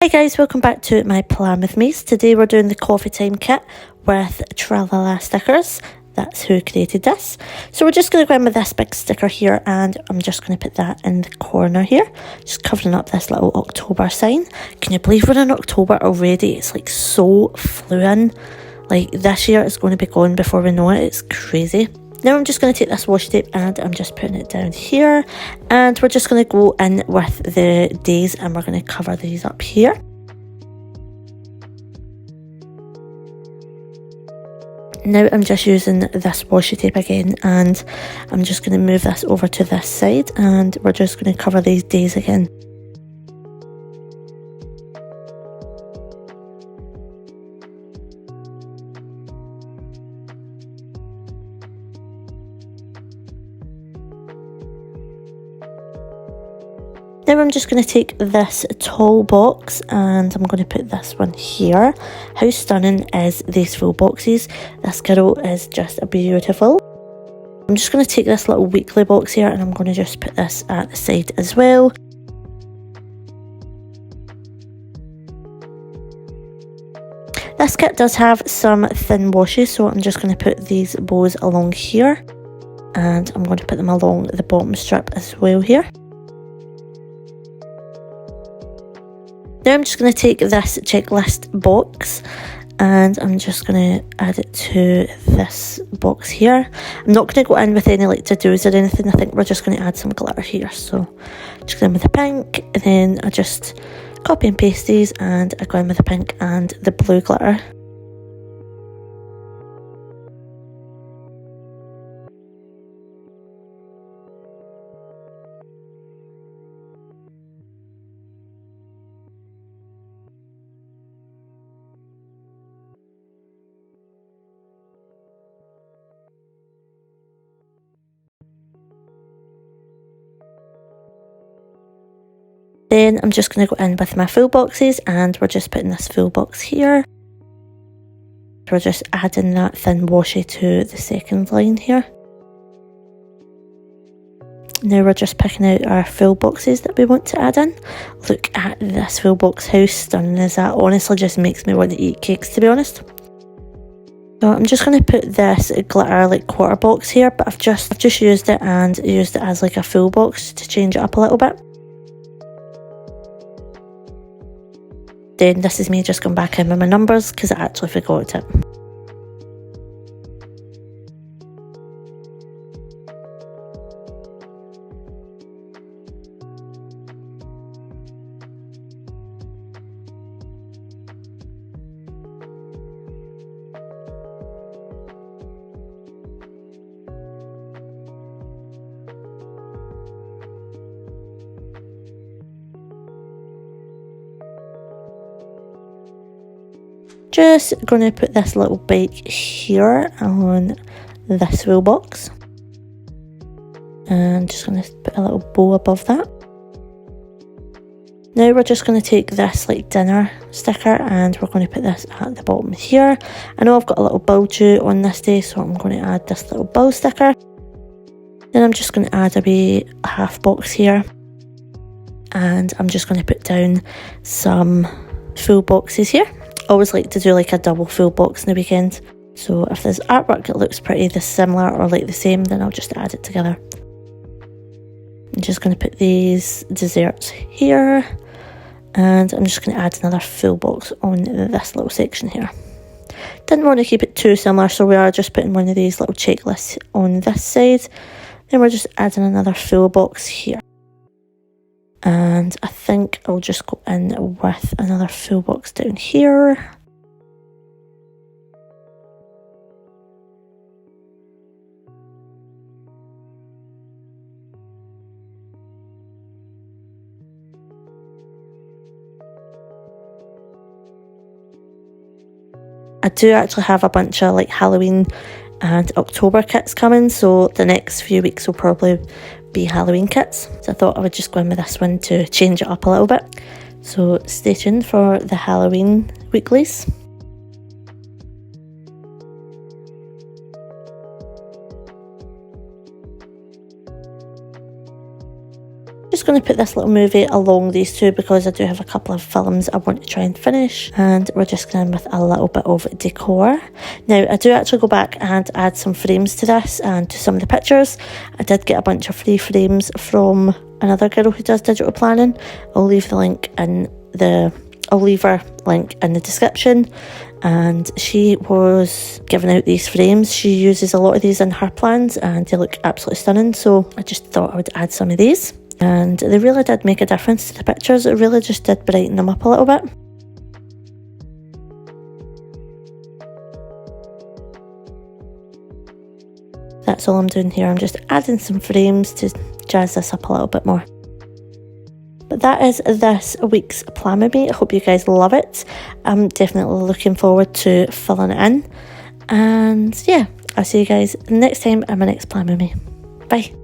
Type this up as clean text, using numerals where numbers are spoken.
Hi guys, welcome back to my plan with me. Today we're doing the coffee time kit with tralala stickers. That's who created this. So we're just going to go in with this big sticker here, and I'm just going to put that in the corner here, just covering up this little October sign. Can you believe we're in October already? It's like so flew in. Like this year is going to be gone before we know it. It's crazy. Now I'm just going to take this washi tape and I'm just putting it down here, and we're just going to go in with the days and we're going to cover these up here. Now I'm just using this washi tape again, and I'm just going to move this over to this side, and we're just going to cover these days again. Now I'm just going to take this tall box and I'm going to put this one here. How stunning is these full boxes? This girl is just beautiful. I'm just going to take this little weekly box here and I'm going to just put this at the side as well. This kit does have some thin washi, so I'm just going to put these bows along here, and I'm going to put them along the bottom strip as well here. Now I'm just going to take this checklist box and I'm just going to add it to this box here. I'm not going to go in with any like to-dos or anything. I think we're just going to add some glitter here. So just go in with the pink, and then I just copy and paste these and I go in with the pink and the blue glitter. Then I'm just going to go in with my full boxes and we're just putting this full box here. We're just adding that thin washi to the second line here. Now we're just picking out our full boxes that we want to add in. Look at this full box, how stunning is that? Honestly just makes me want to eat cakes, to be honest. So I'm just going to put this glitter like quarter box here, but I've just used it and used it as like a full box to change it up a little bit. Then this is me just going back in with my numbers because I actually forgot it. Just going to put this little bike here on this full box, and just going to put a little bow above that. Now we're just going to take this like dinner sticker and we're going to put this at the bottom here. I know I've got a little bow due on this day, so I'm going to add this little bow sticker. Then I'm just going to add a wee half box here, and I'm just going to put down some full boxes here. I always like to do like a double full box in the weekend. So if there's artwork that looks pretty this similar or like the same, then I'll just add it together. I'm just going to put these desserts here, and I'm just going to add another full box on this little section here. Didn't want to keep it too similar, so we are just putting one of these little checklists on this side. Then we're just adding another full box here. And I think I'll just go in with another full box down here. I do actually have a bunch of like Halloween and October kits coming, so the next few weeks will probably be Halloween kits. So I thought I would just go in with this one to change it up a little bit. So stay tuned for the Halloween weeklies. going to put this little movie along these two because I do have a couple of films I want to try and finish, and we're just going with a little bit of decor. Now I do actually go back and add some frames to this and to some of the pictures. I did get a bunch of free frames from another girl who does digital planning. I'll leave her link in the description, and she was giving out these frames. She uses a lot of these in her plans and they look absolutely stunning, so I just thought I would add some of these, and they really did make a difference to the pictures. It really just did brighten them up a little bit. That's all I'm doing here. I'm just adding some frames to jazz this up a little bit more. But that is this week's plan with me. I hope you guys love it. I'm definitely looking forward to filling it in. And yeah, I'll see you guys next time in my next plan with me. Bye.